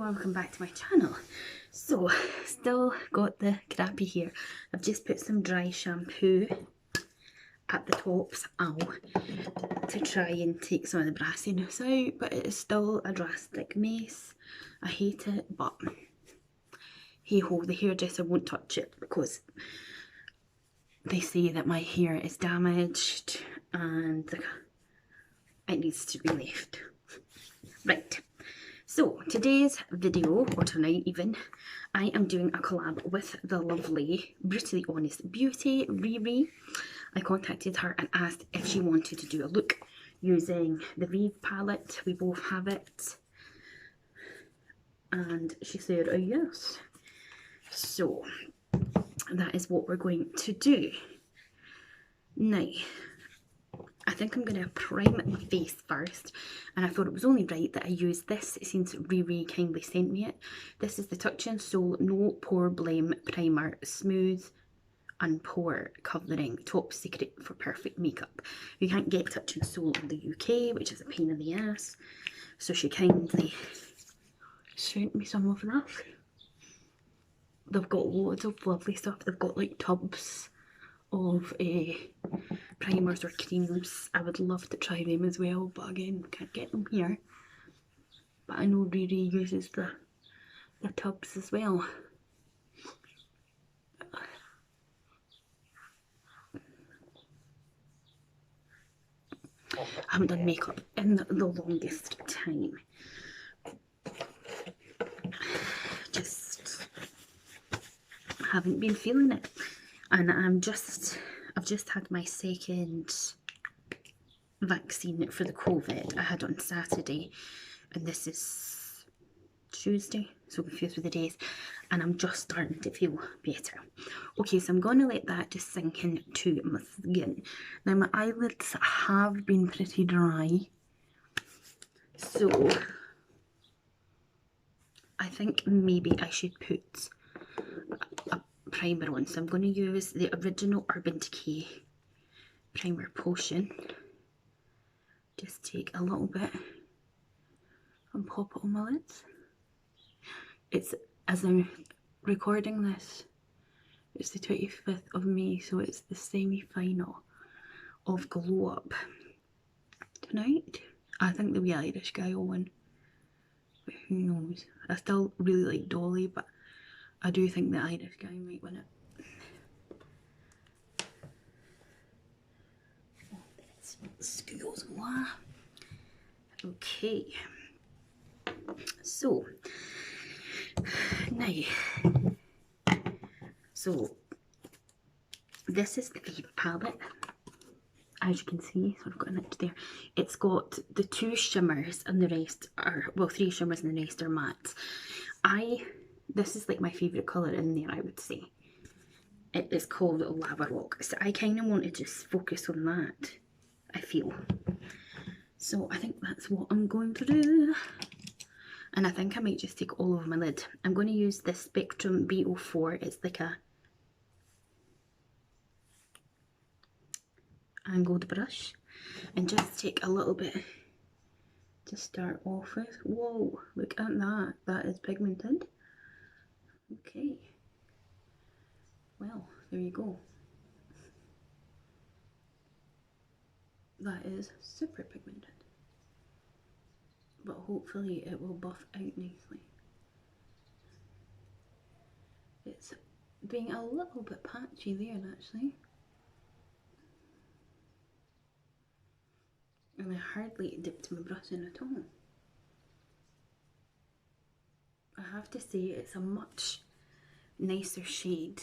welcome back to my channel. So, still got the crappy hair. I've just put some dry shampoo at the tops to try and take some of the brassiness out, but it is still a drastic mess. I hate it, but hey ho, the hairdresser won't touch it because they say that my hair is damaged and it needs to be left. Right. So today's video, or tonight even, I am doing a collab with the lovely, brutally honest beauty, Riri. I contacted her and asked if she wanted to do a look using the Vieve palette. We both have it. And she said, oh yes. So that is what we're going to do. Now, I think I'm going to prime my face first, and I thought it was only right that I use this since Riri kindly sent me it. This is the Touch and Soul No Pore Blame Primer, smooth and pore covering, top secret for perfect makeup. You can't get Touch and Soul in the UK, which is a pain in the ass, so she kindly sent me some of that. They've got loads of lovely stuff. They've got like tubs of primers or creams. I would love to try them as well, but again, can't get them here. But I know Riri uses the tubs as well. I haven't done makeup in the longest time. Just haven't been feeling it. And I've just had my second vaccine for the COVID. I had on Saturday, and this is Tuesday, so confused with the days, and I'm just starting to feel better. Okay, so I'm going to let that just sink into my skin. Now my eyelids have been pretty dry, so I think maybe I should put a primer on. So I'm going to use the original Urban Decay primer potion. Just take a little bit and pop it on my lids. It's, as I'm recording this, it's the 25th of May, so it's the semi-final of Glow Up tonight. I think the wee Irish guy will win, but who knows. I still really like Dolly, but I do think the Irish guy might win it. Oh, there's schools. Wow. Okay. So now, this is the Vieve palette. As you can see, so I've got an itch there. It's got the two shimmers and the rest are, well, three shimmers and the rest are mattes. This is like my favourite colour in there, I would say. It is called Lava Rock. So I kind of want to just focus on that, I feel. So I think that's what I'm going to do. And I think I might just take all over my lid. I'm going to use this Spectrum B04. It's like a angled brush. And just take a little bit to start off with. Whoa, look at that. That is pigmented. Okay. Well, there you go. That is super pigmented. But hopefully it will buff out nicely. It's being a little bit patchy there actually. And I hardly dipped my brush in at all. I have to say it's a much nicer shade.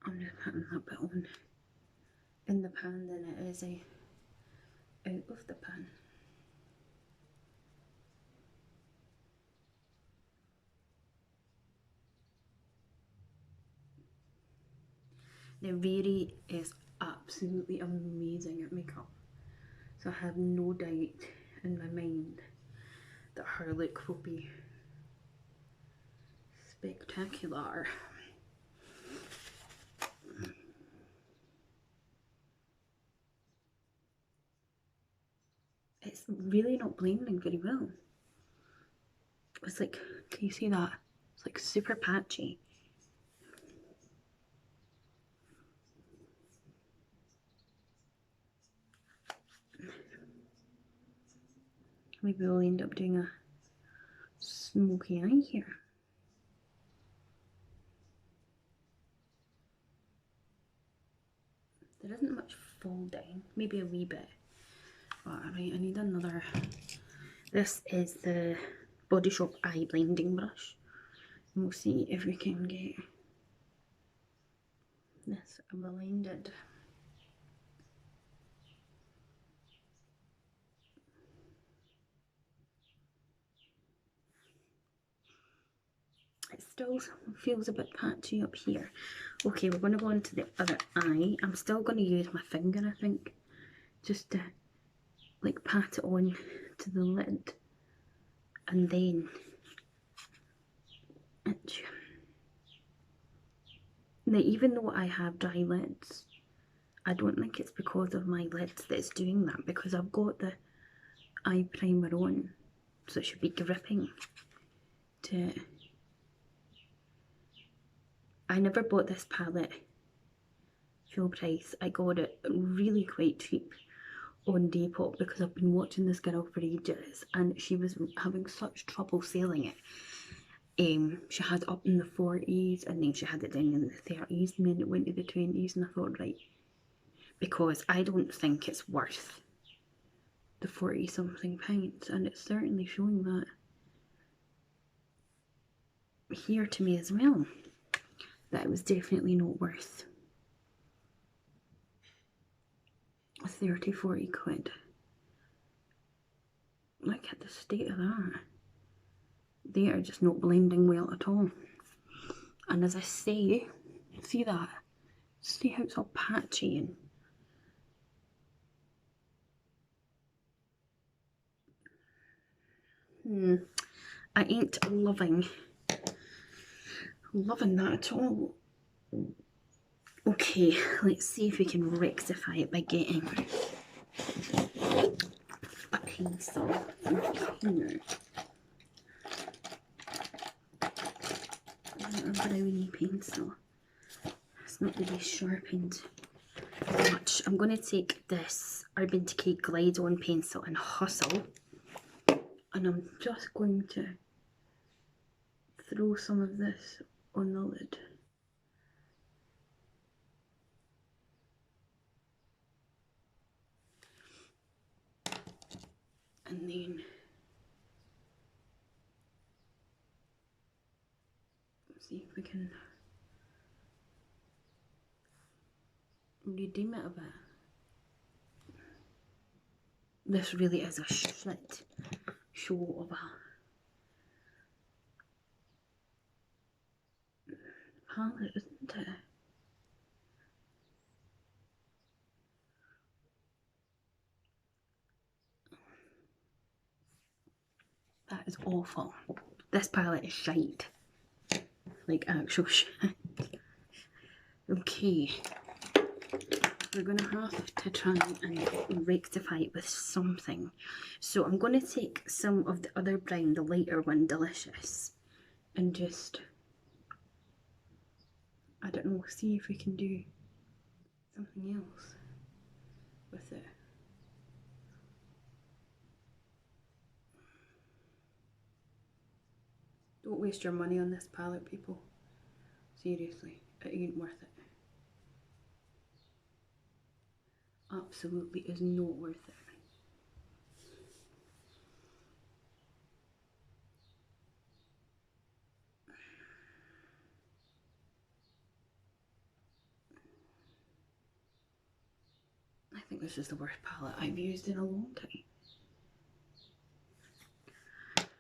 I'm just putting that bit on in the pan than it is out of the pan. Now Riri is absolutely amazing at makeup, so I have no doubt in my mind that her look will be spectacular. It's really not blending very well. It's like, can you see that? It's like super patchy. Maybe we'll end up doing a smoky eye here. There isn't much fall down, maybe a wee bit. Alright, I need another. This is the Body Shop eye blending brush. And we'll see if we can get this blended. It still feels a bit patchy up here. Okay, we're going to go into the other eye. I'm still going to use my finger, I think, just to like pat it on to the lid, and then itch. Now, even though I have dry lids, I don't think it's because of my lids that's doing that, because I've got the eye primer on, so it should be gripping to. I never bought this palette full price. I got it really quite cheap on Depop because I've been watching this girl for ages and she was having such trouble selling it. She had up in the 40s and then she had it down in the 30s and then it went to the 20s, and I thought, right, because I don't think it's worth the 40 something pounds, and it's certainly showing that here to me as well, that it was definitely not worth 30-40 quid. Look at the state of that. They are just not blending well at all. And as I say, see that? See how it's all patchy and I ain't loving that at all. Okay, let's see if we can rectify it by getting a pencil here. A brownie pencil. It's not really sharpened much. I'm going to take this Urban Decay Glide On pencil and Hustle, and I'm just going to throw some of this on the lid. And then see if we can redeem it a bit. This really is a shit show of a palette, isn't it? That is awful. This palette is shite. Like actual shit. Okay. We're going to have to try and rectify it with something. So I'm going to take some of the other brown, the lighter one, Delicious, and just, I don't know, see if we can do something else with it. Don't waste your money on this palette, people. Seriously, it ain't worth it. Absolutely is not worth it. I think this is the worst palette I've used in a long time.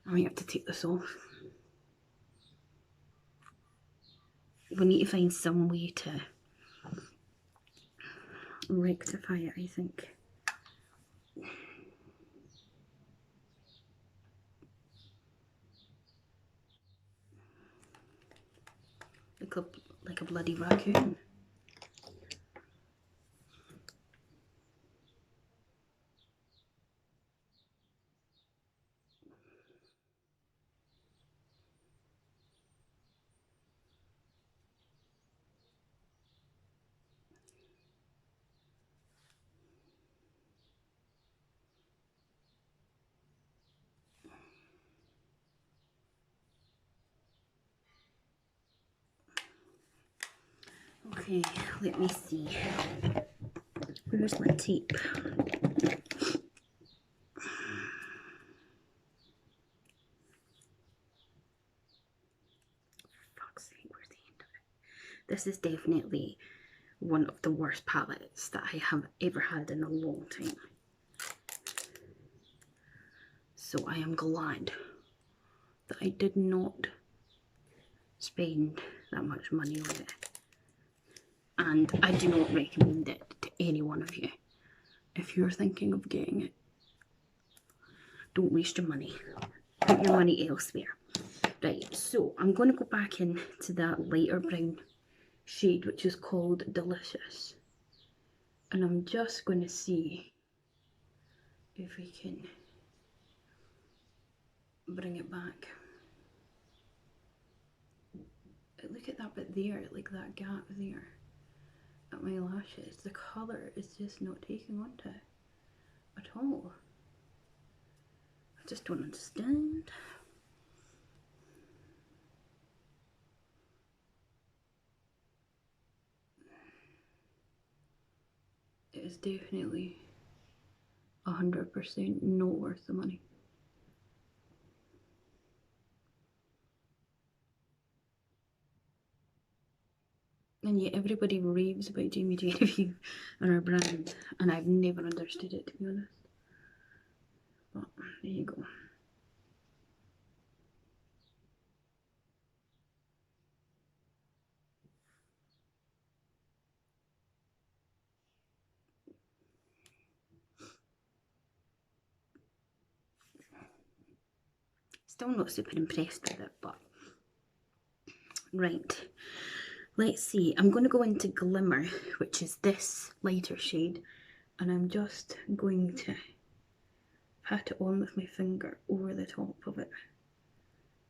I might have to take this off. We need to find some way to rectify it, I think. Like a bloody raccoon. Okay, let me see. Where's my tape? Fuck's sake, where's the end of it? This is definitely one of the worst palettes that I have ever had in a long time. So I am glad that I did not spend that much money on it. And I do not recommend it to any one of you. If you're thinking of getting it, don't waste your money. Put your money elsewhere. Right, so I'm going to go back into that lighter brown shade, which is called Delicious. And I'm just going to see if we can bring it back. Look at that bit there, like that gap there at my lashes. The colour is just not taking onto it at all. I just don't understand. It is definitely 100% not worth the money. And yet everybody raves about Jamie Genevieve and her brand, and I've never understood it, to be honest. But there you go. Still not super impressed with it, but right. Let's see. I'm going to go into Glimmer, which is this lighter shade, and I'm just going to pat it on with my finger over the top of it,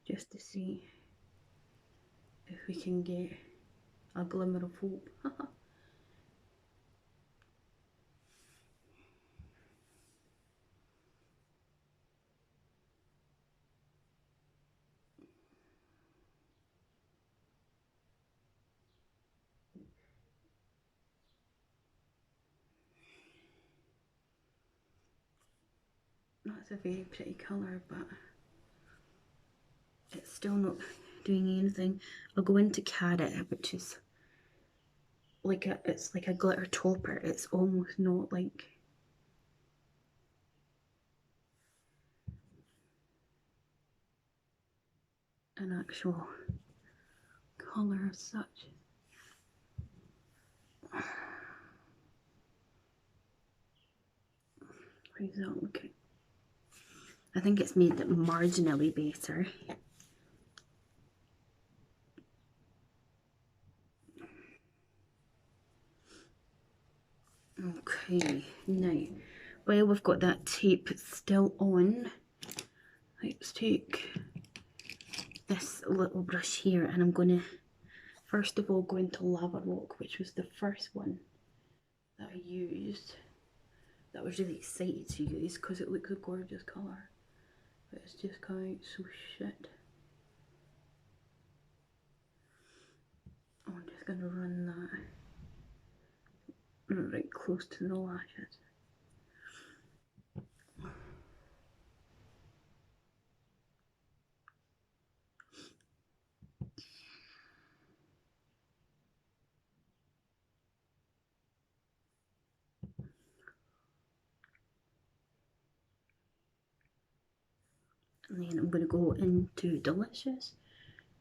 just to see if we can get a glimmer of hope. That's a very pretty colour, but it's still not doing anything. I'll go into Carrot, which is like it's like a glitter topper. It's almost not like an actual colour as such. How's that looking? I think it's made it marginally better. Okay, now while we've got that tape still on, let's take this little brush here, and I'm going to first of all go into Lava Rock, which was the first one that I used, that I was really excited to use because it looks a gorgeous colour, but it's just come out so shit. I'm just going to run that right close to the lashes. And then I'm going to go into Delicious,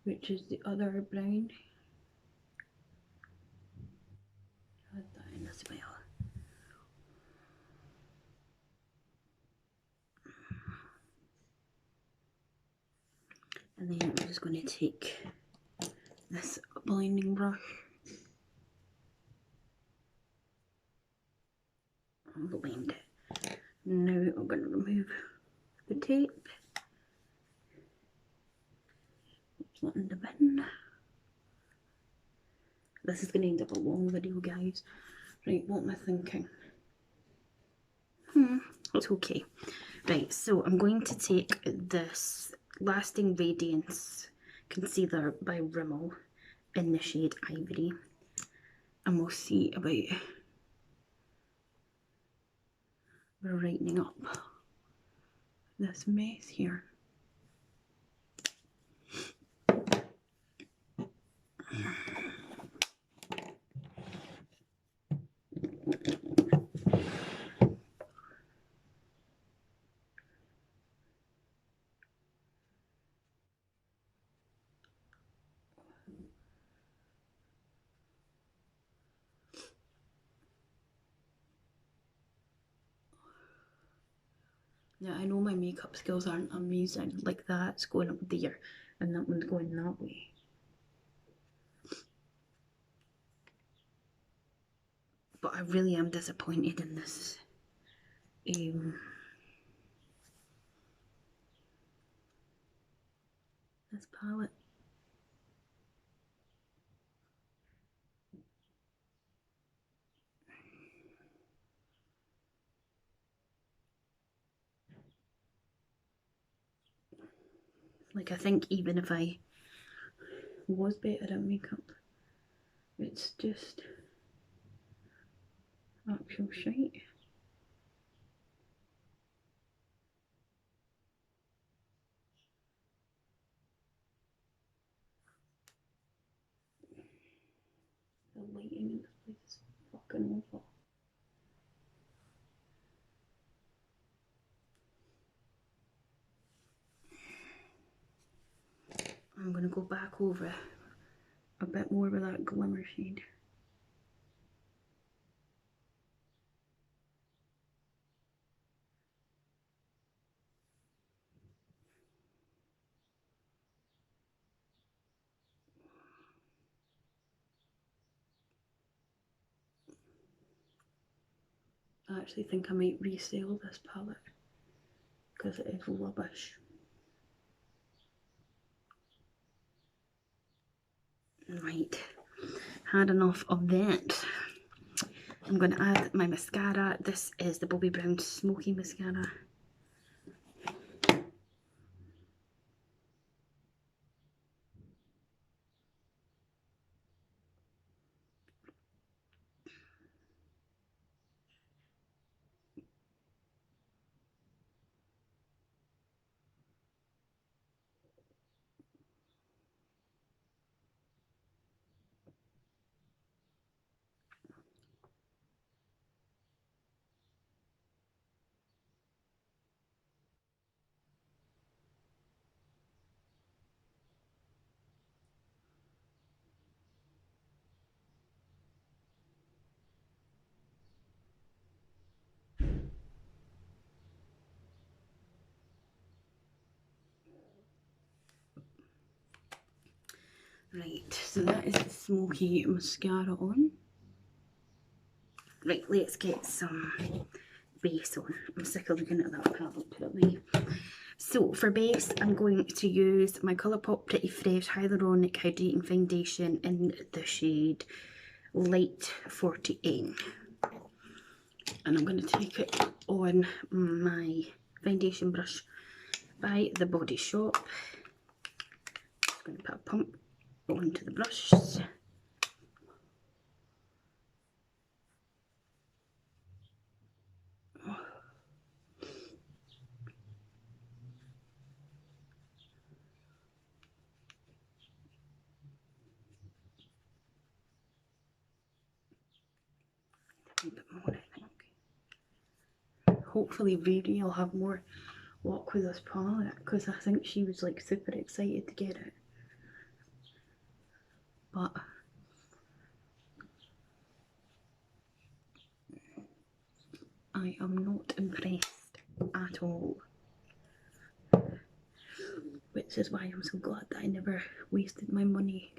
which is the other brown. Add that in as well. And then I'm just going to take this blending brush and blend it. Now I'm going to remove the tape. Put that in the bin. This is going to end up a long video, guys. Right, what am I thinking? It's okay. Right, so I'm going to take this Lasting Radiance Concealer by Rimmel in the shade Ivory. and we'll see about brightening up this mess here. Yeah, I know my makeup skills aren't amazing. Like that's going up there and that one's going that way. But I really am disappointed in this this palette. Like I think even if I was better at makeup, it's just actual shite. The lighting in this place is fucking awful. I'm gonna go back over a bit more with that glimmer shade. I actually think I might resell this palette because it is rubbish. Right, had enough of that. I'm going to add my mascara. This is the Bobbi Brown Smoky Mascara. Right, so that is the Smoky Mascara on. Right, let's get some base on. I'm sick of looking at that palette, put it away. So for base, I'm going to use my Colourpop Pretty Fresh Hyaluronic Hydrating Foundation in the shade Light 48. And I'm going to take it on my foundation brush by The Body Shop. Just going to put a pump onto the brush. A bit more, I think. Hopefully Riri will have more luck with this palette because I think she was like super excited to get it. But I am not impressed at all. Which is why I'm so glad that I never wasted my money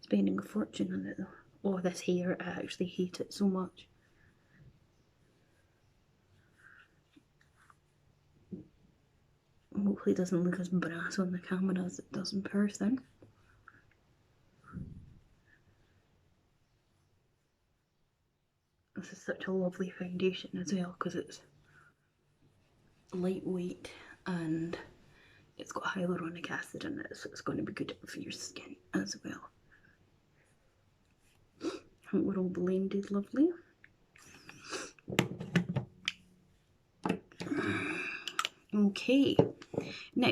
spending a fortune on it though. Oh, this hair, I actually hate it so much. Hopefully it doesn't look as brass on the camera as it does in person. This is such a lovely foundation as well because it's lightweight and it's got hyaluronic acid in it, so it's going to be good for your skin as well. think we're all blended lovely. Okay, now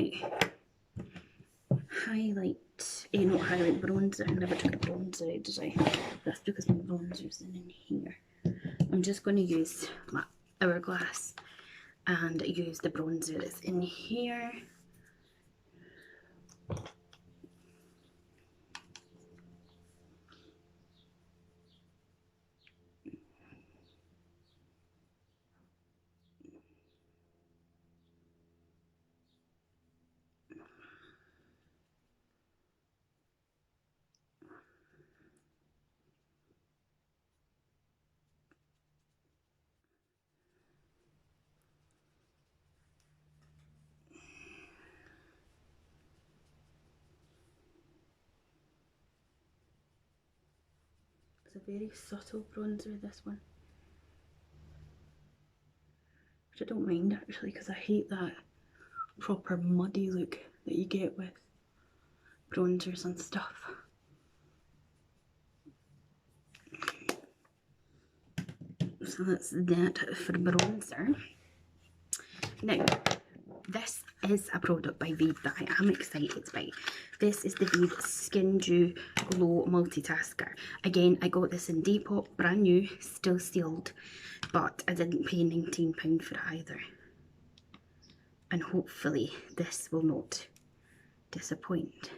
highlight, not highlight, bronzer. I never took a bronzer out, did I? That's because my bronzer's in here. I'm just going to use my Hourglass and use the bronzer that's in here. It's a very subtle bronzer, this one. Which I don't mind actually, because I hate that proper muddy look that you get with bronzers and stuff. So that's that for bronzer. Now, this is a product by Vieve that I am excited by. This is the Vieve Skin Dew Glow Multitasker. Again, I got this in Depop, brand new, still sealed, but I didn't pay £19 for it either. And hopefully this will not disappoint.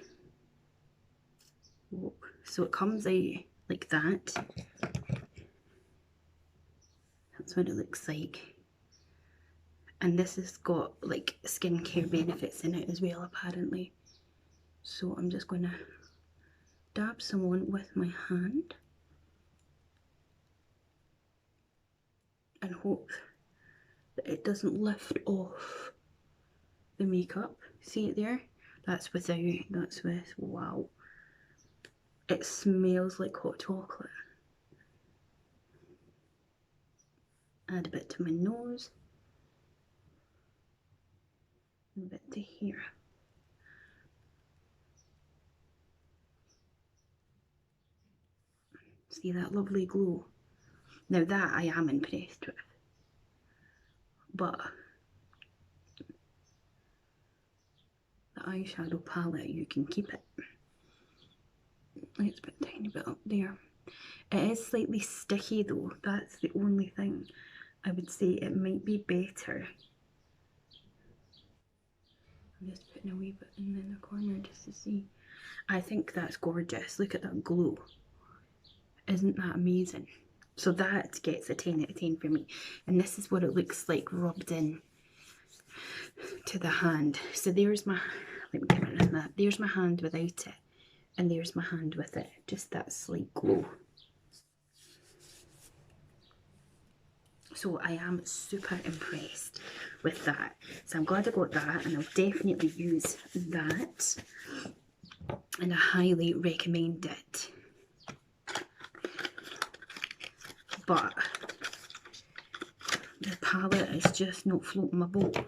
Whoa. So it comes out like that. That's what it looks like. And this has got like skincare benefits in it as well, apparently. So I'm just going to dab some on with my hand and hope that it doesn't lift off the makeup. See it there? That's without, that's with, wow. It smells like hot chocolate. Add a bit to my nose. A bit to here. See that lovely glow? Now that I am impressed with. But the eyeshadow palette, you can keep it. Let's put a tiny bit up there. It is slightly sticky though, that's the only thing. I would say it might be better. I'm just putting a wee bit in the corner just to see. I think that's gorgeous. Look at that glow. Isn't that amazing? So that gets a 10 out of 10 for me. And this is what it looks like rubbed in to the hand. So there's my, let me get rid of that. There's my hand without it. And there's my hand with it. Just that slight glow. So I am super impressed with that. So I'm glad I got that, and I'll definitely use that. And I highly recommend it. But the palette is just not floating my boat.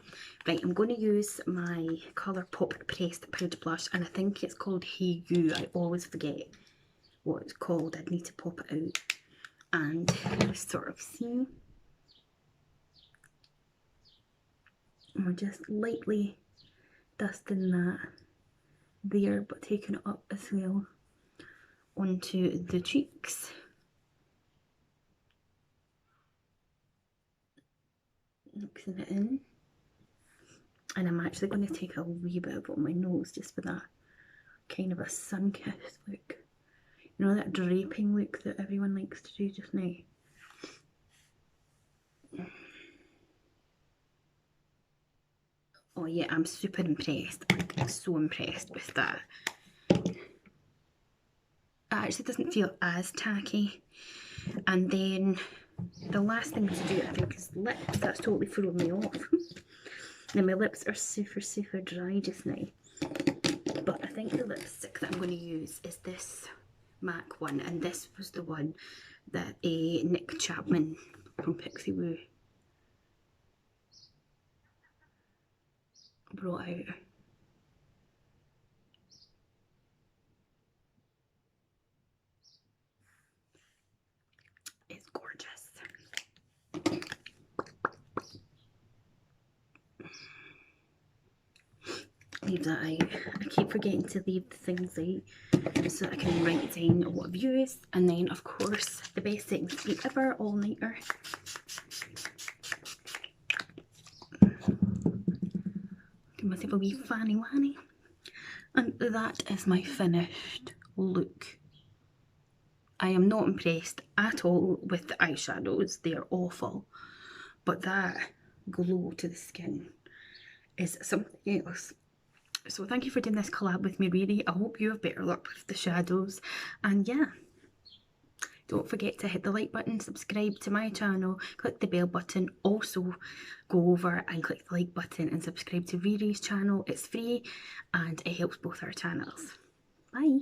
Right, I'm going to use my Colourpop Pressed Powder Blush, and I think it's called Hey You. I always forget what it's called. I'd need to pop it out and sort of see. And we're just lightly dusting that there, but taking it up as well onto the cheeks. Mixing it in. And I'm actually going to take a wee bit of it on my nose just for that kind of a sun-kissed look. You know, that draping look that everyone likes to do just now. Oh yeah, I'm super impressed. I'm so impressed with that. It actually doesn't feel as tacky. And then the last thing to do, I think, is lips. That's totally throwing me off. Now my lips are super, super dry just now. But I think the lipstick that I'm going to use is this MAC one. And this was the one that Nick Chapman from Pixie Woo brought out. gorgeous. Leave that out. I keep forgetting to leave the things out so that I can write down what I've used. And then of course the best setting spray ever, all nighter. Give myself a wee fanny wanny. And that is my finished look. I am not impressed at all with the eyeshadows, they are awful. But that glow to the skin is something else. So thank you for doing this collab with me, Riri. I hope you have better luck with the shadows. And yeah, don't forget to hit the like button, subscribe to my channel, click the bell button. Also go over and click the like button and subscribe to Riri's channel. It's free and it helps both our channels. Bye.